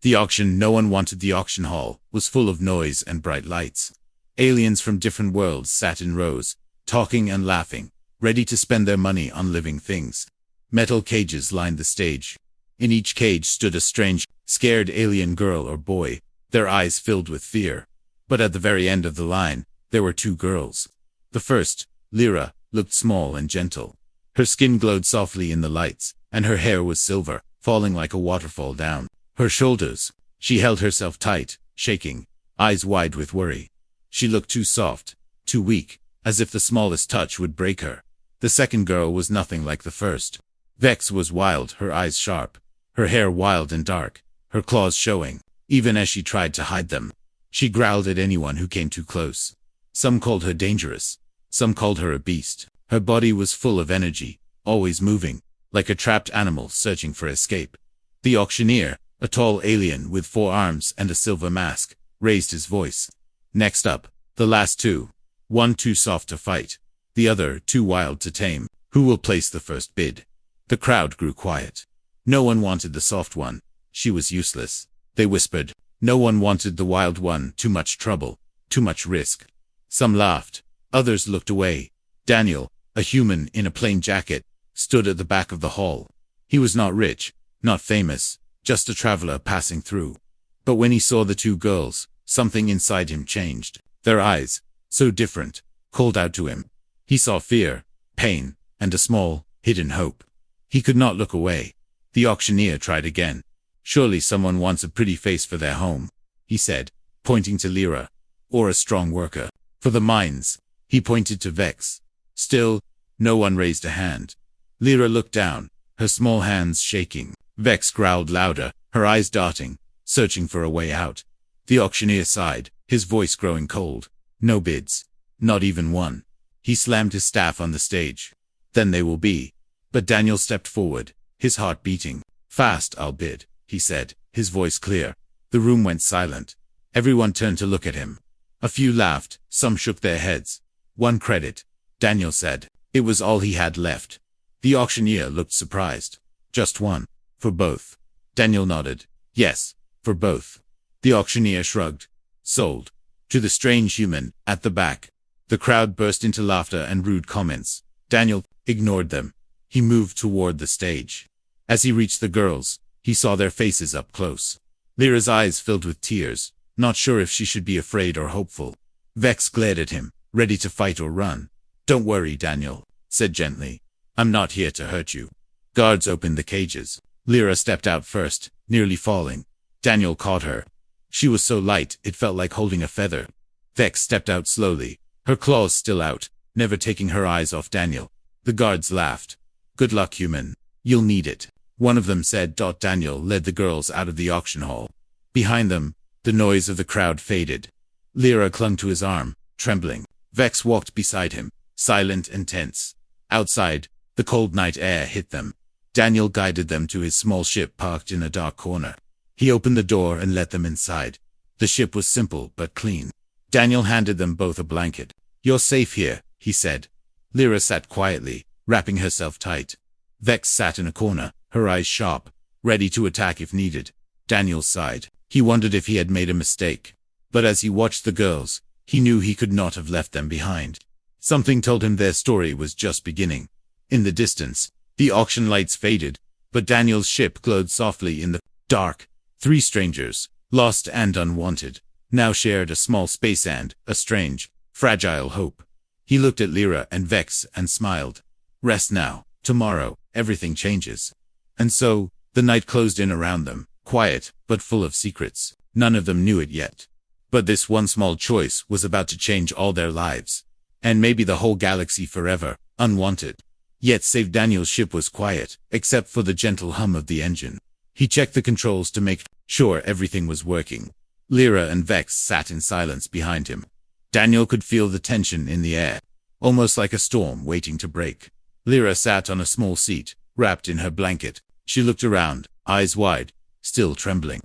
The auction, no one wanted the auction hall, was full of noise and bright lights. Aliens from different worlds sat in rows, talking and laughing, ready to spend their money on living things. Metal cages lined the stage. In each cage stood a strange, scared alien girl or boy, their eyes filled with fear. But at the very end of the line, there were two girls. The first, Lyra, looked small and gentle. Her skin glowed softly in the lights, and her hair was silver, falling like a waterfall down her shoulders. She held herself tight, shaking, eyes wide with worry. She looked too soft, too weak, as if the smallest touch would break her. The second girl was nothing like the first. Vex was wild, her eyes sharp, her hair wild and dark, her claws showing, even as she tried to hide them. She growled at anyone who came too close. Some called her dangerous. Some called her a beast. Her body was full of energy, always moving, like a trapped animal searching for escape. The auctioneer, a tall alien with 4 arms and a silver mask, raised his voice. Next up, the last two. One too soft to fight, the other too wild to tame. Who will place the first bid? The crowd grew quiet. No one wanted the soft one. She was useless. They whispered. No one wanted the wild one. Too much trouble. Too much risk. Some laughed. Others looked away. Daniel, a human in a plain jacket, stood at the back of the hall. He was not rich, not famous, just a traveler passing through. But when he saw the two girls, something inside him changed. Their eyes, so different, called out to him. He saw fear, pain, and a small, hidden hope. He could not look away. The auctioneer tried again. Surely someone wants a pretty face for their home, he said, pointing to Lyra. Or a strong worker. For the mines, he pointed to Vex. Still, no one raised a hand. Lyra looked down, her small hands shaking. Vex growled louder, her eyes darting, searching for a way out. The auctioneer sighed, his voice growing cold. No bids. Not even one. He slammed his staff on the stage. Then they will be. But Daniel stepped forward, his heart beating. Fast, I'll bid, he said, his voice clear. The room went silent. Everyone turned to look at him. A few laughed, some shook their heads. 1 credit, Daniel said. It was all he had left. The auctioneer looked surprised. Just 1. For both. Daniel nodded. Yes, for both. The auctioneer shrugged. Sold. To the strange human, at the back. The crowd burst into laughter and rude comments. Daniel ignored them. He moved toward the stage. As he reached the girls, he saw their faces up close. Lyra's eyes filled with tears, not sure if she should be afraid or hopeful. Vex glared at him, ready to fight or run. Don't worry, Daniel, said gently. I'm not here to hurt you. Guards opened the cages. Lyra stepped out first, nearly falling. Daniel caught her. She was so light, it felt like holding a feather. Vex stepped out slowly, her claws still out, never taking her eyes off Daniel. The guards laughed. Good luck, human. You'll need it. One of them said. Daniel led the girls out of the auction hall. Behind them, the noise of the crowd faded. Lyra clung to his arm, trembling. Vex walked beside him, silent and tense. Outside, the cold night air hit them. Daniel guided them to his small ship parked in a dark corner. He opened the door and let them inside. The ship was simple but clean. Daniel handed them both a blanket. You're safe here, he said. Lyra sat quietly, wrapping herself tight. Vex sat in a corner, her eyes sharp, ready to attack if needed. Daniel sighed. He wondered if he had made a mistake. But as he watched the girls, he knew he could not have left them behind. Something told him their story was just beginning. In the distance, the auction lights faded, but Daniel's ship glowed softly in the dark. 3 strangers, lost and unwanted, now shared a small space and a strange, fragile hope. He looked at Lyra and Vex and smiled. Rest now. Tomorrow, everything changes. And so, the night closed in around them, quiet, but full of secrets. None of them knew it yet. But this one small choice was about to change all their lives. And maybe the whole galaxy forever, unwanted. Yet save Daniel's ship was quiet, except for the gentle hum of the engine. He checked the controls to make sure everything was working. Lyra and Vex sat in silence behind him. Daniel could feel the tension in the air, almost like a storm waiting to break. Lyra sat on a small seat, wrapped in her blanket. She looked around, eyes wide, still trembling.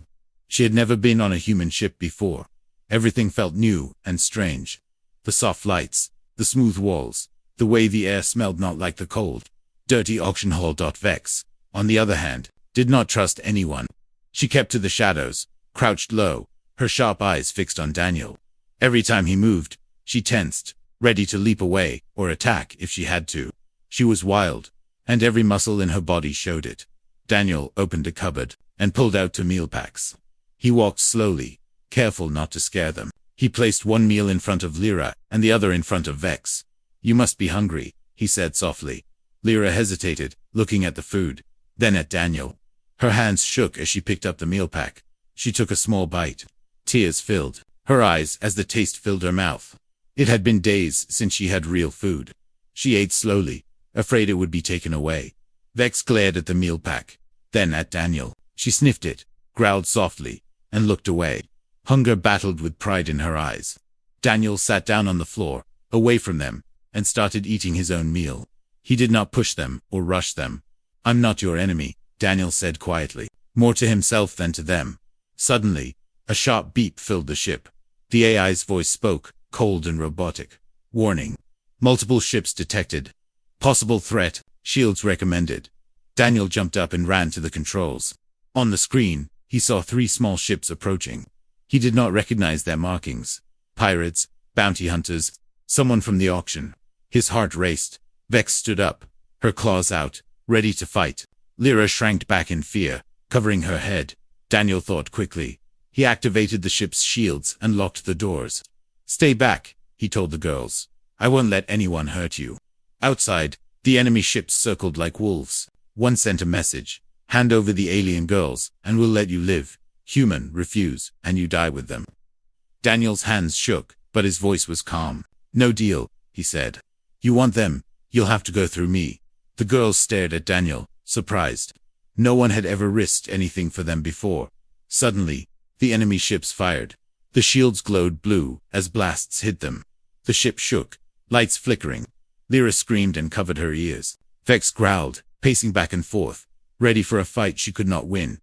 She had never been on a human ship before. Everything felt new and strange. The soft lights, the smooth walls, the way the air smelled not like the cold, dirty auction hall. Vex, on the other hand, did not trust anyone. She kept to the shadows, crouched low, her sharp eyes fixed on Daniel. Every time he moved, she tensed, ready to leap away or attack if she had to. She was wild, and every muscle in her body showed it. Daniel opened a cupboard and pulled out 2 meal packs. He walked slowly, careful not to scare them. He placed one meal in front of Lyra and the other in front of Vex. "You must be hungry," he said softly. Lyra hesitated, looking at the food, then at Daniel. Her hands shook as she picked up the meal pack. She took a small bite. Tears filled her eyes as the taste filled her mouth. It had been days since she had real food. She ate slowly, afraid it would be taken away. Vex glared at the meal pack, then at Daniel. She sniffed it, growled softly, and looked away. Hunger battled with pride in her eyes. Daniel sat down on the floor, away from them, and started eating his own meal. He did not push them or rush them. "I'm not your enemy," Daniel said quietly, more to himself than to them. Suddenly, a sharp beep filled the ship. The AI's voice spoke, cold and robotic. "Warning. Multiple ships detected. Possible threat. Shields recommended." Daniel jumped up and ran to the controls. On the screen, he saw 3 small ships approaching. He did not recognize their markings. Pirates, bounty hunters, someone from the auction. His heart raced. Vex stood up, her claws out, ready to fight. Lyra shrank back in fear, covering her head. Daniel thought quickly. He activated the ship's shields and locked the doors. "Stay back," he told the girls. "I won't let anyone hurt you." Outside, the enemy ships circled like wolves. One sent a message. "Hand over the alien girls, and we'll let you live. Human, refuse, and you die with them." Daniel's hands shook, but his voice was calm. "No deal," he said. "You want them, you'll have to go through me." The girls stared at Daniel, surprised. No one had ever risked anything for them before. Suddenly, the enemy ships fired. The shields glowed blue as blasts hit them. The ship shook, lights flickering. Lyra screamed and covered her ears. Vex growled, pacing back and forth, ready for a fight she could not win.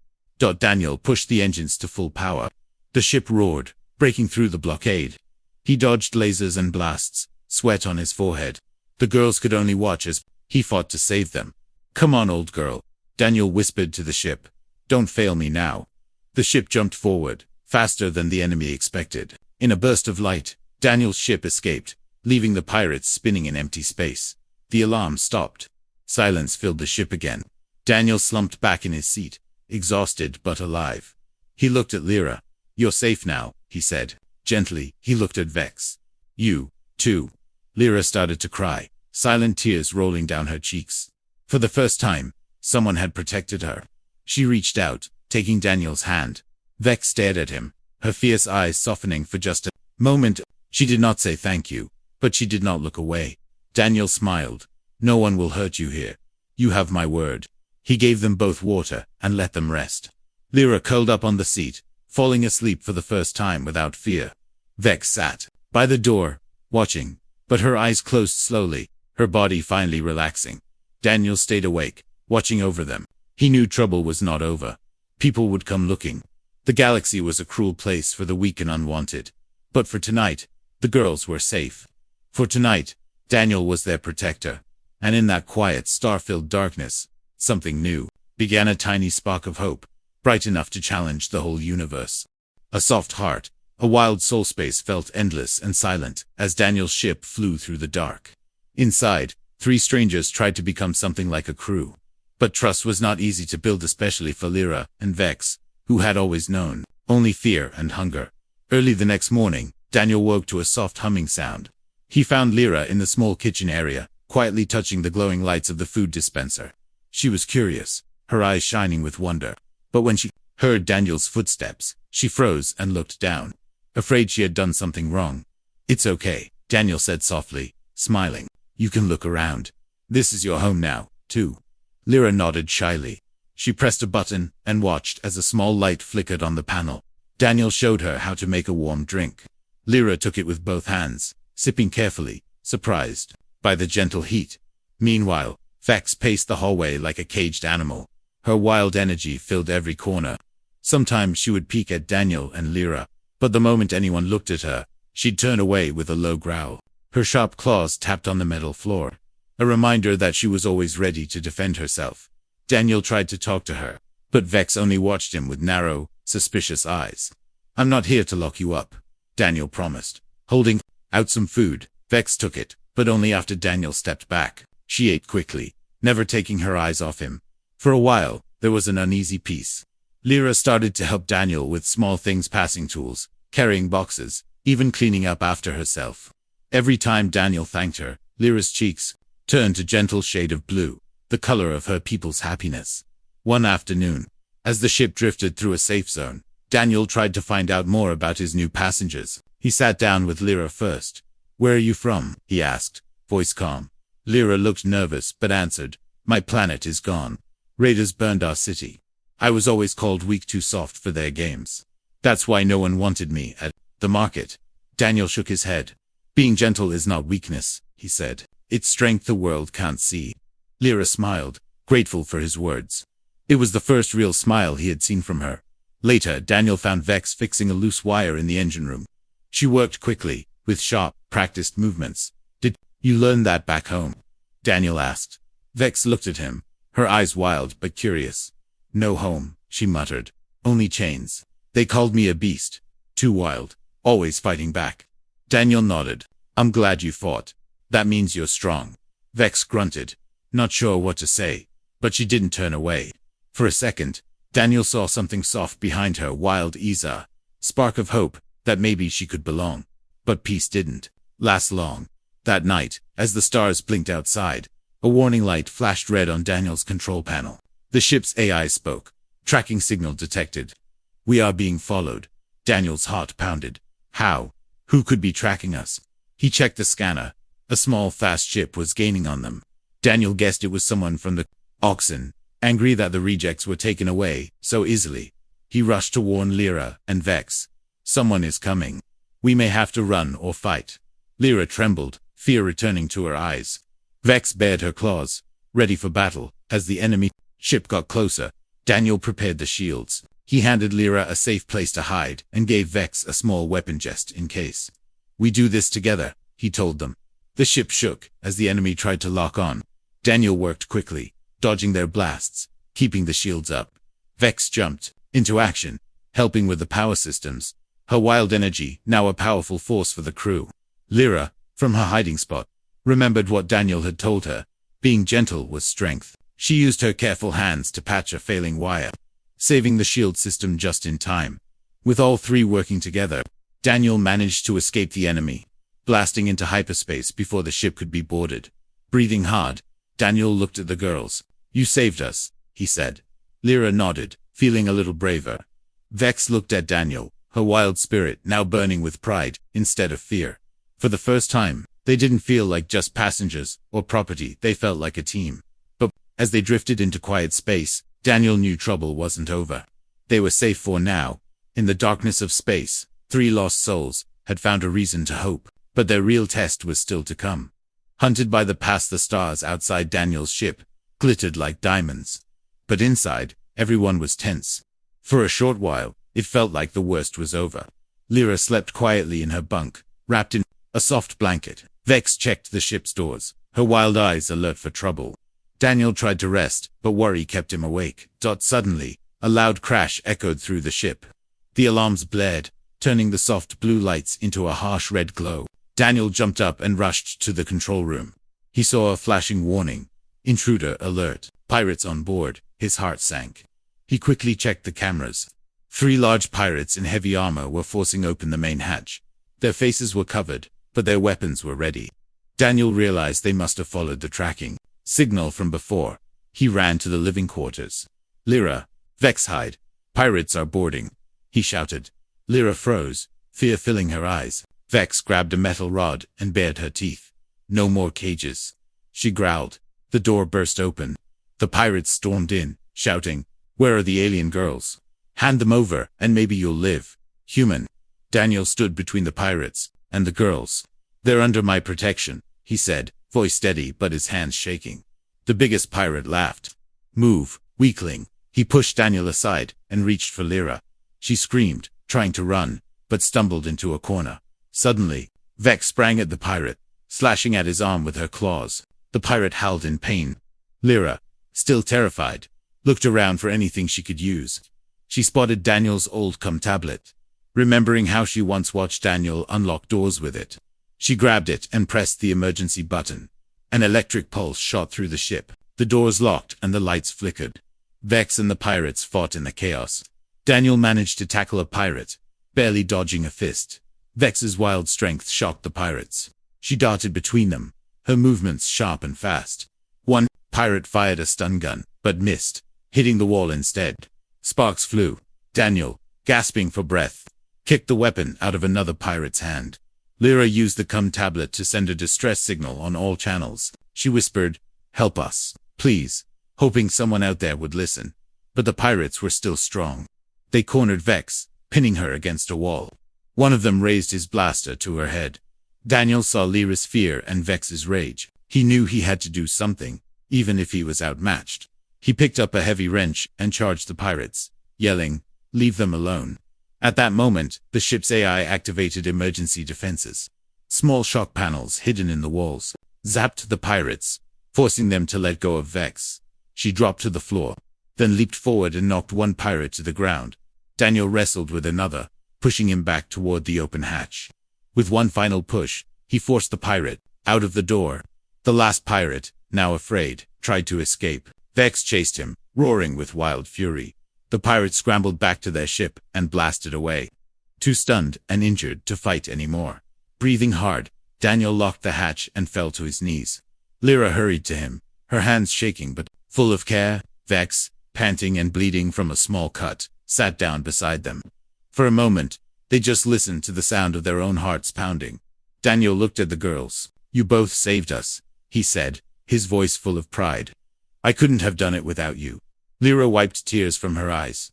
Daniel pushed the engines to full power. The ship roared, breaking through the blockade. He dodged lasers and blasts, sweat on his forehead. The girls could only watch as he fought to save them. "Come on, old girl," Daniel whispered to the ship. "Don't fail me now." The ship jumped forward, faster than the enemy expected. In a burst of light, Daniel's ship escaped, leaving the pirates spinning in empty space. The alarm stopped. Silence filled the ship again. Daniel slumped back in his seat, exhausted but alive. He looked at Lyra. "You're safe now," he said. Gently, he looked at Vex. "You, too." Lyra started to cry, silent tears rolling down her cheeks. For the first time, someone had protected her. She reached out, taking Daniel's hand. Vex stared at him, her fierce eyes softening for just a moment. She did not say thank you, but she did not look away. Daniel smiled. "No one will hurt you here. You have my word." He gave them both water and let them rest. Lyra curled up on the seat, falling asleep for the first time without fear. Vex sat by the door, watching, but her eyes closed slowly, her body finally relaxing. Daniel stayed awake, watching over them. He knew trouble was not over. People would come looking. The galaxy was a cruel place for the weak and unwanted. But for tonight, the girls were safe. For tonight, Daniel was their protector. And in that quiet, star-filled darkness, something new began, a tiny spark of hope, bright enough to challenge the whole universe. A soft heart, a wild soul space felt endless and silent as Daniel's ship flew through the dark. Inside, 3 strangers tried to become something like a crew. But trust was not easy to build, especially for Lyra and Vex, who had always known only fear and hunger. Early the next morning, Daniel woke to a soft humming sound. He found Lyra in the small kitchen area, quietly touching the glowing lights of the food dispenser. She was curious, her eyes shining with wonder. But when she heard Daniel's footsteps, she froze and looked down, afraid she had done something wrong. "It's okay," Daniel said softly, smiling. "You can look around. This is your home now, too." Lyra nodded shyly. She pressed a button and watched as a small light flickered on the panel. Daniel showed her how to make a warm drink. Lyra took it with both hands, sipping carefully, surprised by the gentle heat. Meanwhile, Vex paced the hallway like a caged animal. Her wild energy filled every corner. Sometimes she would peek at Daniel and Lyra, but the moment anyone looked at her, she'd turn away with a low growl. Her sharp claws tapped on the metal floor, a reminder that she was always ready to defend herself. Daniel tried to talk to her, But Vex only watched him with narrow, suspicious eyes. "I'm not here to lock you up," Daniel promised. Holding out some food, Vex took it, but only after Daniel stepped back. She ate quickly, never taking her eyes off him. For a while, there was an uneasy peace. Lyra started to help Daniel with small things, passing tools, carrying boxes, even cleaning up after herself. Every time Daniel thanked her, Lyra's cheeks turned a gentle shade of blue, the color of her people's happiness. One afternoon, as the ship drifted through a safe zone, Daniel tried to find out more about his new passengers. He sat down with Lyra first. "Where are you from?" he asked, voice calm. Lyra looked nervous but answered, "My planet is gone. Raiders burned our city. I was always called weak, too soft for their games. That's why no one wanted me at the market." Daniel shook his head. "Being gentle is not weakness," he said. "It's strength the world can't see." Lyra smiled, grateful for his words. It was the first real smile he had seen from her. Later, Daniel found Vex fixing a loose wire in the engine room. She worked quickly, with sharp, practiced movements. "Did you learn that back home?" Daniel asked. Vex looked at him, her eyes wild but curious. "No home," she muttered. "Only chains. They called me a beast. Too wild. Always fighting back." Daniel nodded. "I'm glad you fought. That means you're strong." Vex grunted, not sure what to say, but she didn't turn away. For a second, Daniel saw something soft behind her, wild Isa, spark of hope that maybe she could belong. But peace didn't last long. That night, as the stars blinked outside, a warning light flashed red on Daniel's control panel. The ship's AI spoke. "Tracking signal detected." "We are being followed." Daniel's heart pounded. "How? Who could be tracking us?" He checked the scanner. A small, fast ship was gaining on them. Daniel guessed it was someone from the Oxen, angry that the rejects were taken away so easily. He rushed to warn Lyra and Vex. "Someone is coming. We may have to run or fight." Lyra trembled, fear returning to her eyes. Vex bared her claws, ready for battle. As the enemy ship got closer, Daniel prepared the shields. He handed Lyra a safe place to hide and gave Vex a small weapon just in case. "We do this together," he told them. The ship shook as the enemy tried to lock on. Daniel worked quickly, dodging their blasts, keeping the shields up. Vex jumped into action, helping with the power systems, her wild energy now a powerful force for the crew. Lyra, from her hiding spot, remembered what Daniel had told her. Being gentle was strength. She used her careful hands to patch a failing wire, saving the shield system just in time. With all three working together, Daniel managed to escape the enemy, blasting into hyperspace before the ship could be boarded. Breathing hard, Daniel looked at the girls. "You saved us," he said. Lyra nodded, feeling a little braver. Vex looked at Daniel, her wild spirit now burning with pride instead of fear. For the first time, they didn't feel like just passengers or property, they felt like a team. But as they drifted into quiet space, Daniel knew trouble wasn't over. They were safe for now. In the darkness of space, three lost souls had found a reason to hope, but their real test was still to come. Hunted by the past, the stars outside Daniel's ship glittered like diamonds. But inside, everyone was tense. For a short while, it felt like the worst was over. Lyra slept quietly in her bunk, wrapped in a soft blanket. Vex checked the ship's doors, her wild eyes alert for trouble. Daniel tried to rest, but worry kept him awake. Suddenly, a loud crash echoed through the ship. The alarms blared, turning the soft blue lights into a harsh red glow. Daniel jumped up and rushed to the control room. He saw a flashing warning. "Intruder alert. Pirates on board." His heart sank. He quickly checked the cameras. 3 large pirates in heavy armor were forcing open the main hatch. Their faces were covered, but their weapons were ready. Daniel realized they must have followed the tracking signal from before. He ran to the living quarters. "Lyra, Vex, hide. Pirates are boarding," he shouted. Lyra froze, fear filling her eyes. Vex grabbed a metal rod and bared her teeth. "No more cages," she growled. The door burst open. The pirates stormed in, shouting, "Where are the alien girls? Hand them over, and maybe you'll live." "Human." Daniel stood between the pirates and the girls. "They're under my protection," he said, voice steady but his hands shaking. The biggest pirate laughed. "Move, weakling." He pushed Daniel aside and reached for Lyra. She screamed, trying to run, but stumbled into a corner. Suddenly, Vex sprang at the pirate, slashing at his arm with her claws. The pirate howled in pain. Lyra, still terrified, looked around for anything she could use. She spotted Daniel's old tablet, remembering how she once watched Daniel unlock doors with it. She grabbed it and pressed the emergency button. An electric pulse shot through the ship. The doors locked and the lights flickered. Vex and the pirates fought in the chaos. Daniel managed to tackle a pirate, barely dodging a fist. Vex's wild strength shocked the pirates. She darted between them, her movements sharp and fast. One pirate fired a stun gun, but missed, hitting the wall instead. Sparks flew. Daniel, gasping for breath, kicked the weapon out of another pirate's hand. Lyra used the tablet to send a distress signal on all channels. She whispered, "Help us, please," hoping someone out there would listen. But the pirates were still strong. They cornered Vex, pinning her against a wall. One of them raised his blaster to her head. Daniel saw Lyra's fear and Vex's rage. He knew he had to do something, even if he was outmatched. He picked up a heavy wrench and charged the pirates, yelling, "Leave them alone." At that moment, the ship's AI activated emergency defenses. Small shock panels hidden in the walls zapped the pirates, forcing them to let go of Vex. She dropped to the floor, then leaped forward and knocked one pirate to the ground. Daniel wrestled with another, pushing him back toward the open hatch. With one final push, he forced the pirate out of the door. The last pirate, now afraid, tried to escape. Vex chased him, roaring with wild fury. The pirates scrambled back to their ship and blasted away, too stunned and injured to fight anymore. Breathing hard, Daniel locked the hatch and fell to his knees. Lyra hurried to him, her hands shaking but full of care. Vex, panting and bleeding from a small cut, sat down beside them. For a moment, they just listened to the sound of their own hearts pounding. Daniel looked at the girls. "You both saved us," he said, his voice full of pride. "I couldn't have done it without you." Lyra wiped tears from her eyes.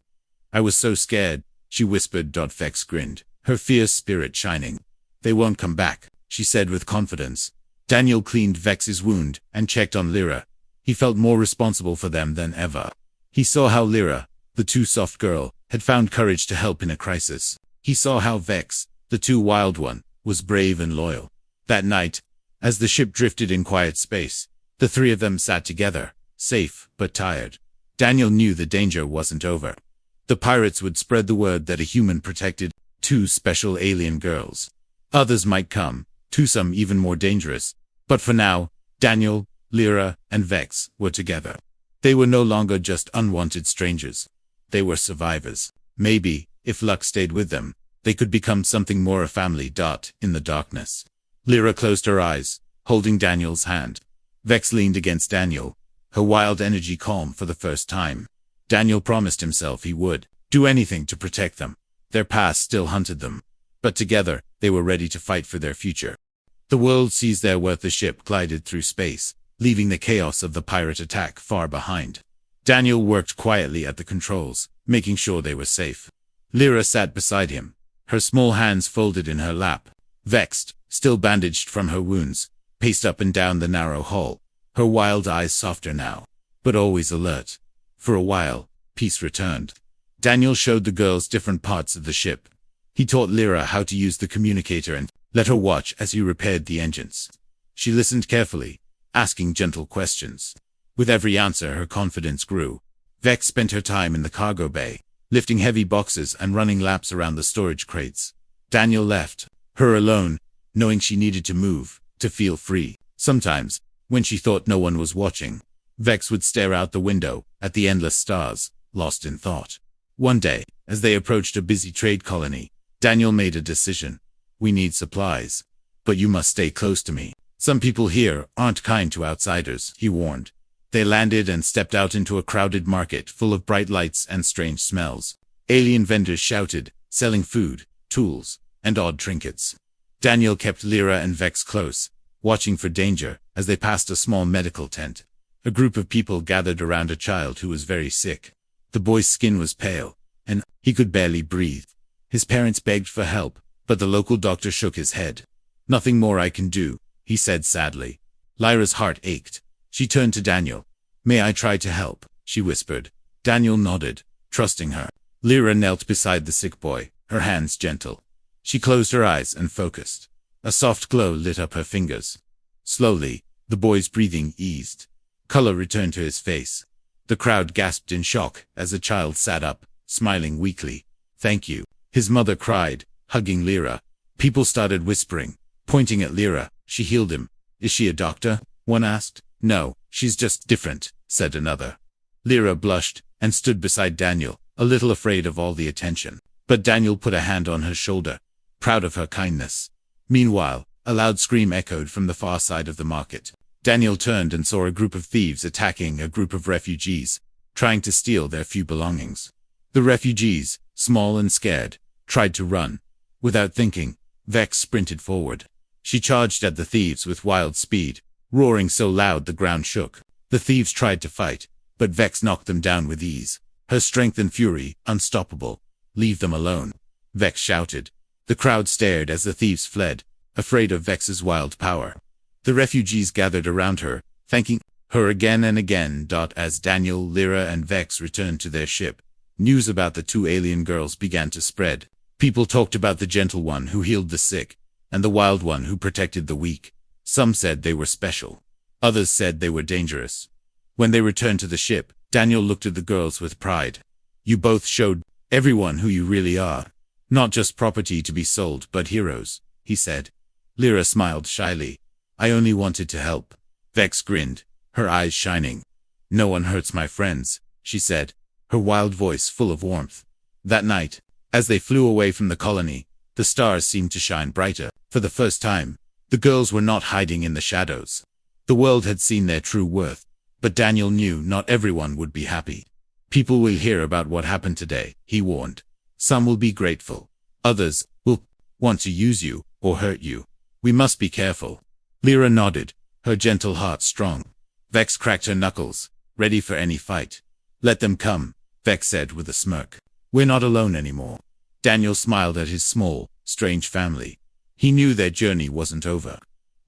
"I was so scared," she whispered. Vex grinned, her fierce spirit shining. "They won't come back," she said with confidence. Daniel cleaned Vex's wound and checked on Lyra. He felt more responsible for them than ever. He saw how Lyra, the too soft girl, had found courage to help in a crisis. He saw how Vex, the too wild one, was brave and loyal. That night, as the ship drifted in quiet space, the three of them sat together, safe but tired. Daniel knew the danger wasn't over. The pirates would spread the word that a human protected two special alien girls. Others might come, some even more dangerous. But for now, Daniel, Lyra, and Vex were together. They were no longer just unwanted strangers. They were survivors. Maybe, if luck stayed with them, they could become something more, a family. In the darkness, Lyra closed her eyes, holding Daniel's hand. Vex leaned against Daniel, her wild energy calm for the first time. Daniel promised himself he would do anything to protect them. Their past still hunted them, but together, they were ready to fight for their future. The world seized their worth. The ship glided through space, leaving the chaos of the pirate attack far behind. Daniel worked quietly at the controls, making sure they were safe. Lyra sat beside him, her small hands folded in her lap. Vex, still bandaged from her wounds, paced up and down the narrow hall, her wild eyes softer now, but always alert. For a while, peace returned. Daniel showed the girls different parts of the ship. He taught Lyra how to use the communicator and let her watch as he repaired the engines. She listened carefully, asking gentle questions. With every answer, her confidence grew. Vex spent her time in the cargo bay, lifting heavy boxes and running laps around the storage crates. Daniel left her alone, knowing she needed to move, to feel free. Sometimes, when she thought no one was watching, Vex would stare out the window at the endless stars, lost in thought. One day, as they approached a busy trade colony, Daniel made a decision. "We need supplies, but you must stay close to me. Some people here aren't kind to outsiders," he warned. They landed and stepped out into a crowded market full of bright lights and strange smells. Alien vendors shouted, selling food, tools, and odd trinkets. Daniel kept Lyra and Vex close, watching for danger as they passed a small medical tent. A group of people gathered around a child who was very sick. The boy's skin was pale, and he could barely breathe. His parents begged for help, but the local doctor shook his head. "Nothing more I can do," he said sadly. Lyra's heart ached. She turned to Daniel. "May I try to help?" she whispered. Daniel nodded, trusting her. Lyra knelt beside the sick boy, her hands gentle. She closed her eyes and focused. A soft glow lit up her fingers. Slowly, the boy's breathing eased. Color returned to his face. The crowd gasped in shock as a child sat up, smiling weakly. "Thank you," his mother cried, hugging Lyra. People started whispering, pointing at Lyra. "She healed him." "Is she a doctor?" one asked. "No, she's just different," said another. Lyra blushed and stood beside Daniel, a little afraid of all the attention. But Daniel put a hand on her shoulder, proud of her kindness. Meanwhile, a loud scream echoed from the far side of the market. Daniel turned and saw a group of thieves attacking a group of refugees, trying to steal their few belongings. The refugees, small and scared, tried to run. Without thinking, Vex sprinted forward. She charged at the thieves with wild speed, roaring so loud the ground shook. The thieves tried to fight, but Vex knocked them down with ease. Her strength and fury, unstoppable. "Leave them alone," Vex shouted. The crowd stared as the thieves fled, afraid of Vex's wild power. The refugees gathered around her, thanking her again and again. As Daniel, Lyra, and Vex returned to their ship, news about the two alien girls began to spread. People talked about the gentle one who healed the sick, and the wild one who protected the weak. Some said they were special. Others said they were dangerous. When they returned to the ship, Daniel looked at the girls with pride. "You both showed everyone who you really are. Not just property to be sold, but heroes," he said. Lyra smiled shyly. "I only wanted to help." Vex grinned, her eyes shining. "No one hurts my friends," she said, her wild voice full of warmth. That night, as they flew away from the colony, the stars seemed to shine brighter. For the first time, the girls were not hiding in the shadows. The world had seen their true worth, but Daniel knew not everyone would be happy. "People will hear about what happened today," he warned. "Some will be grateful. Others will want to use you or hurt you. We must be careful." Lyra nodded, her gentle heart strong. Vex cracked her knuckles, ready for any fight. "Let them come," Vex said with a smirk. "We're not alone anymore." Daniel smiled at his small, strange family. He knew their journey wasn't over.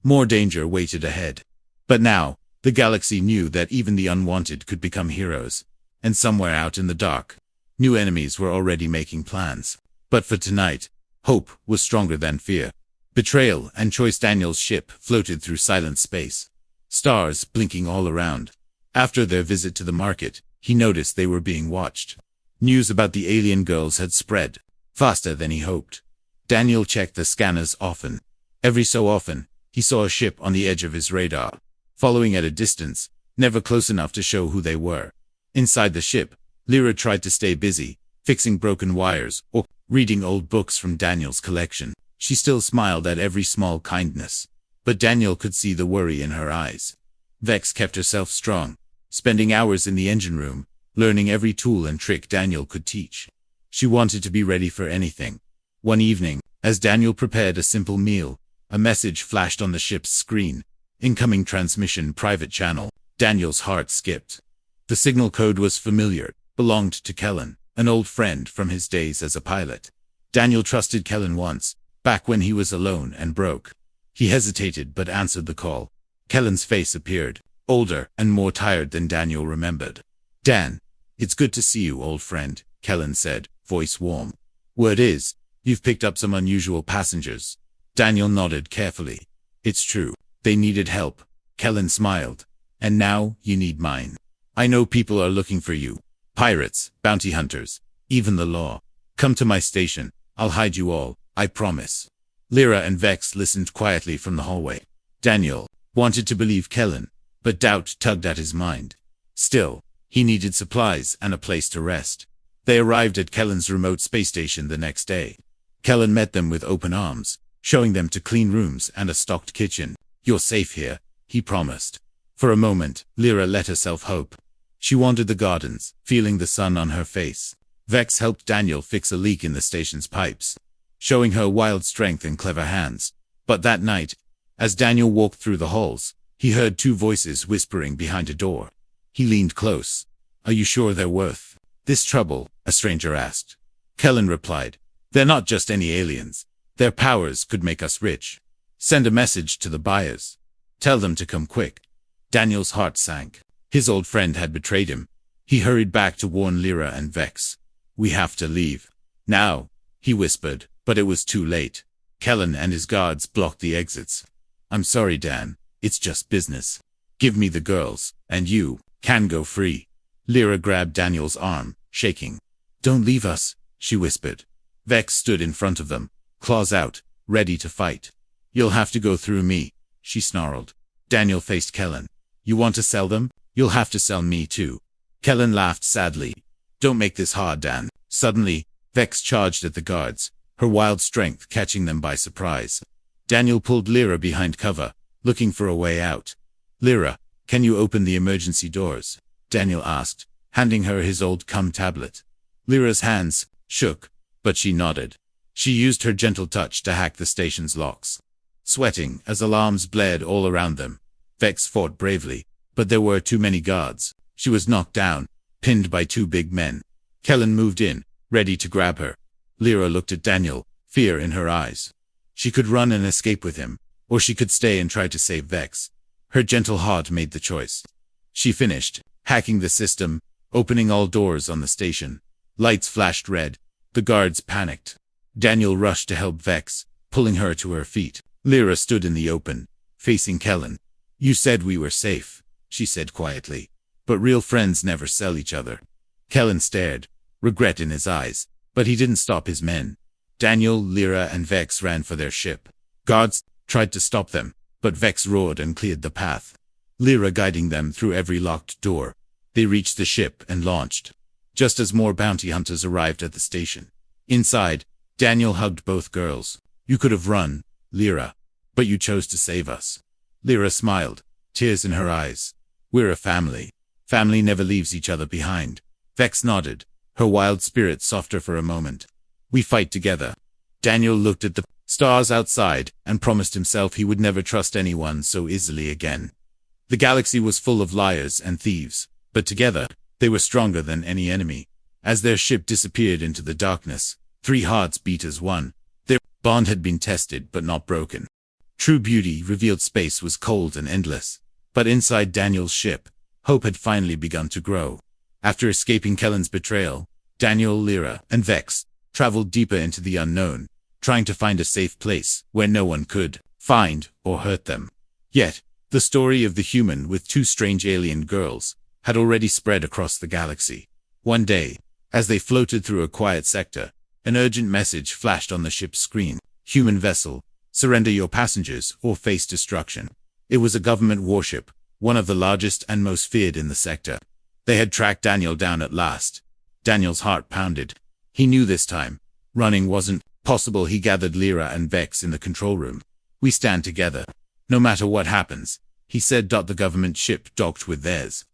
More danger waited ahead. But now, the galaxy knew that even the unwanted could become heroes. And somewhere out in the dark, new enemies were already making plans. But for tonight, hope was stronger than fear. Betrayal and choice. Daniel's ship floated through silent space, stars blinking all around. After their visit to the market, he noticed they were being watched. News about the alien girls had spread faster than he hoped. Daniel checked the scanners often. Every so often, he saw a ship on the edge of his radar, following at a distance, never close enough to show who they were. Inside the ship, Lyra tried to stay busy, fixing broken wires or reading old books from Daniel's collection. She still smiled at every small kindness, but Daniel could see the worry in her eyes. Vex kept herself strong, spending hours in the engine room, learning every tool and trick Daniel could teach. She wanted to be ready for anything. One evening, as Daniel prepared a simple meal, a message flashed on the ship's screen. "Incoming transmission, private channel." Daniel's heart skipped. The signal code was familiar, belonged to Kellen, an old friend from his days as a pilot. Daniel trusted Kellen once, back when he was alone and broke. He hesitated but answered the call. Kellen's face appeared, older and more tired than Daniel remembered. "Dan, it's good to see you, old friend," Kellen said, voice warm. "Word is, you've picked up some unusual passengers." Daniel nodded carefully. "It's true. They needed help." Kellen smiled. "And now, you need mine. I know people are looking for you. Pirates, bounty hunters, even the law. Come to my station. I'll hide you all, I promise." Lyra and Vex listened quietly from the hallway. Daniel wanted to believe Kellen, but doubt tugged at his mind. Still, he needed supplies and a place to rest. They arrived at Kellen's remote space station the next day. Kellen met them with open arms, showing them to clean rooms and a stocked kitchen. "You're safe here," he promised. For a moment, Lyra let herself hope. She wandered the gardens, feeling the sun on her face. Vex helped Daniel fix a leak in the station's pipes, showing her wild strength and clever hands. But that night, as Daniel walked through the halls, he heard two voices whispering behind a door. He leaned close. "Are you sure they're worth this trouble?" a stranger asked. Kellen replied, "They're not just any aliens. Their powers could make us rich. Send a message to the buyers. Tell them to come quick." Daniel's heart sank. His old friend had betrayed him. He hurried back to warn Lyra and Vex. "We have to leave now," he whispered, but it was too late. Kellen and his guards blocked the exits. "I'm sorry, Dan. It's just business. Give me the girls, and you can go free." Lyra grabbed Daniel's arm, shaking. "Don't leave us," she whispered. Vex stood in front of them, claws out, ready to fight. "You'll have to go through me," she snarled. Daniel faced Kellen. "You want to sell them? You'll have to sell me too." Kellen laughed sadly. "Don't make this hard, Dan." Suddenly, Vex charged at the guards, her wild strength catching them by surprise. Daniel pulled Lyra behind cover, looking for a way out. "Lyra, can you open the emergency doors?" Daniel asked, handing her his old cum tablet. Lyra's hands shook, but she nodded. She used her gentle touch to hack the station's locks. Sweating as alarms blared all around them, Vex fought bravely, but there were too many guards. She was knocked down, pinned by two big men. Kellen moved in, ready to grab her. Lyra looked at Daniel, fear in her eyes. She could run and escape with him, or she could stay and try to save Vex. Her gentle heart made the choice. She finished, hacking the system, opening all doors on the station. Lights flashed red. The guards panicked. Daniel rushed to help Vex, pulling her to her feet. Lyra stood in the open, facing Kellen. "You said we were safe," she said quietly. "But real friends never sell each other." Kellen stared, regret in his eyes, but he didn't stop his men. Daniel, Lyra, and Vex ran for their ship. Guards tried to stop them, but Vex roared and cleared the path. Lyra guiding them through every locked door. They reached the ship and launched. Just as more bounty hunters arrived at the station. Inside, Daniel hugged both girls. "You could have run, Lyra, but you chose to save us." Lyra smiled, tears in her eyes. "We're a family. Family never leaves each other behind." Vex nodded, her wild spirit softer for a moment. "We fight together." Daniel looked at the stars outside and promised himself he would never trust anyone so easily again. The galaxy was full of liars and thieves, but together, they were stronger than any enemy. As their ship disappeared into the darkness, 3 hearts beat as one. Their bond had been tested but not broken. True beauty revealed space was cold and endless. But inside Daniel's ship, hope had finally begun to grow. After escaping Kellen's betrayal, Daniel, Lyra, and Vex traveled deeper into the unknown, trying to find a safe place where no one could find or hurt them. Yet, the story of the human with 2 strange alien girls had already spread across the galaxy. One day, as they floated through a quiet sector, an urgent message flashed on the ship's screen. "Human vessel, surrender your passengers or face destruction." It was a government warship, one of the largest and most feared in the sector. They had tracked Daniel down at last. Daniel's heart pounded. He knew this time running wasn't possible. He gathered Lyra and Vex in the control room. "We stand together, no matter what happens," he said. The government ship docked with theirs.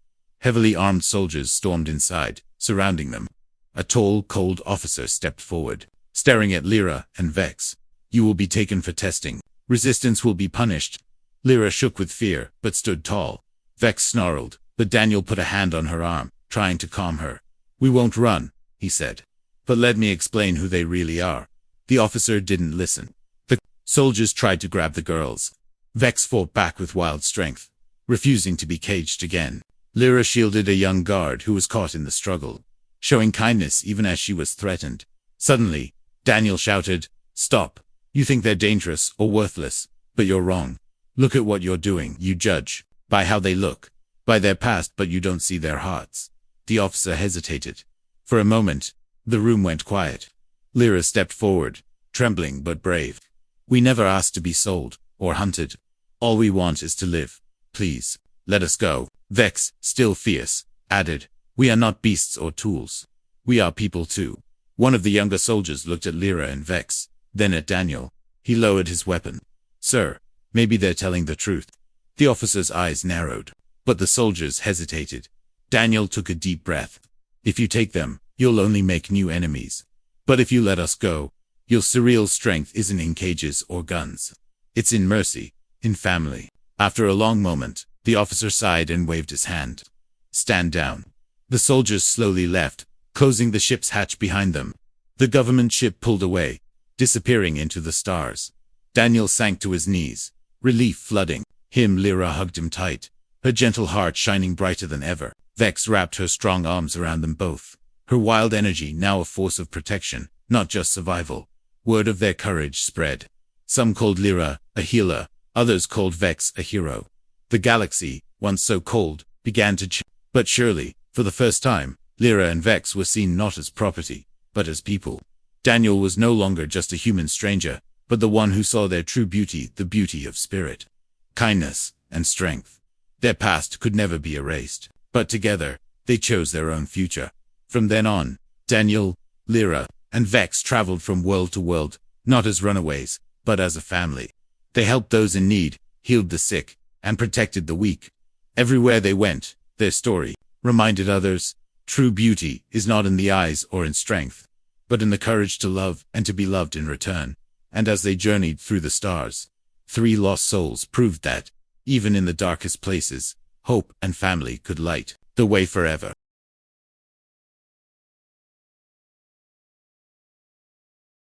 Heavily armed soldiers stormed inside, surrounding them. A tall, cold officer stepped forward, staring at Lyra and Vex. "You will be taken for testing. Resistance will be punished." Lyra shook with fear, but stood tall. Vex snarled, but Daniel put a hand on her arm, trying to calm her. "We won't run," he said. "But let me explain who they really are." The officer didn't listen. The soldiers tried to grab the girls. Vex fought back with wild strength, refusing to be caged again. Lyra shielded a young guard who was caught in the struggle, showing kindness even as she was threatened. Suddenly, Daniel shouted, "Stop! You think they're dangerous or worthless, but you're wrong. Look at what you're doing. You judge by how they look, by their past, but you don't see their hearts." The officer hesitated. For a moment, the room went quiet. Lyra stepped forward, trembling but brave. "We never asked to be sold or hunted. All we want is to live. Please, let us go." Vex, still fierce, added, "We are not beasts or tools. We are people too." One of the younger soldiers looked at Lyra and Vex, then at Daniel. He lowered his weapon. "Sir, maybe they're telling the truth." The officer's eyes narrowed, but the soldiers hesitated. Daniel took a deep breath. "If you take them, you'll only make new enemies. But if you let us go, your surreal strength isn't in cages or guns. It's in mercy, in family." After a long moment, the officer sighed and waved his hand. "Stand down." The soldiers slowly left, closing the ship's hatch behind them. The government ship pulled away, disappearing into the stars. Daniel sank to his knees, relief flooding him. Lyra hugged him tight, her gentle heart shining brighter than ever. Vex wrapped her strong arms around them both, her wild energy now a force of protection, not just survival. Word of their courage spread. Some called Lyra a healer, others called Vex a hero. The galaxy, once so cold, began to but surely, For the first time, Lyra and Vex were seen not as property, but as people. Daniel was no longer just a human stranger, but the one who saw their true beauty, the beauty of spirit, kindness, and strength. Their past could never be erased, but together, they chose their own future. From then on, Daniel, Lyra, and Vex traveled from world to world, not as runaways, but as a family. They helped those in need, healed the sick, and protected the weak. Everywhere they went, their story reminded others, true beauty is not in the eyes or in strength, but in the courage to love and to be loved in return. And as they journeyed through the stars, 3 lost souls proved that, even in the darkest places, hope and family could light the way forever.